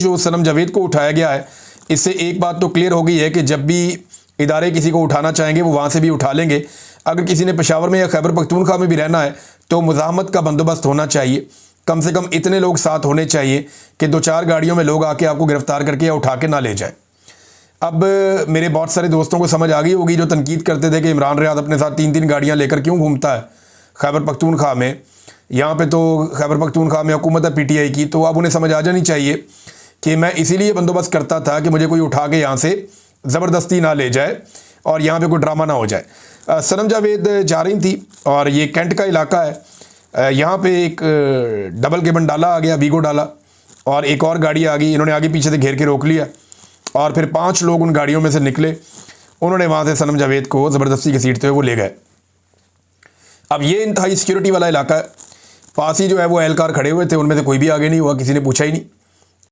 जो सनम जावेद को उठाया गया है, इससे एक बात तो क्लियर हो गई है कि जब भी इदारे किसी को उठाना चाहेंगे वो वहाँ से भी उठा लेंगे। अगर किसी ने पेशावर में या खैबर पख्तूनख्वा में भी रहना है तो मुज़ाहमत का बंदोबस्त होना चाहिए। कम से कम इतने लोग साथ होने चाहिए कि 2-4 गाड़ियों में लोग आके आपको गिरफ़्तार करके या उठा के ना ले जाए। अब मेरे बहुत सारे दोस्तों को समझ आ गई होगी जो तनकीद करते थे कि इमरान रियाद अपने साथ 3-3 गाड़ियाँ लेकर क्यों घूमता है खैबर पख्तूनख्वा में। यहाँ पे तो खैबर पख्तूनख्वा में हुकूमत है PTI की, तो अब उन्हें समझ आ जानी चाहिए कि मैं इसीलिए बंदोबस्त करता था कि मुझे कोई उठा के यहाँ से ज़बरदस्ती ना ले जाए और यहाँ पे कोई ड्रामा ना हो जाए। सनम जावेद जा रही थी और ये कैंट का इलाका है। यहाँ पे एक डबल केबन डाला आ गया, वीगो डाला, और एक और गाड़ी आ गई। इन्होंने आगे पीछे से घेर के रोक लिया और फिर 5 लोग उन गाड़ियों में से निकले। उन्होंने वहाँ से सनम जावेद को ज़बरदस्ती घसीटते हुए वो ले गए। अब ये इंतहाई सिक्योरिटी वाला इलाका है। पास ही जो है वो एहलकार खड़े हुए थे, उनमें से कोई भी आगे नहीं हुआ, किसी ने पूछा ही नहीं।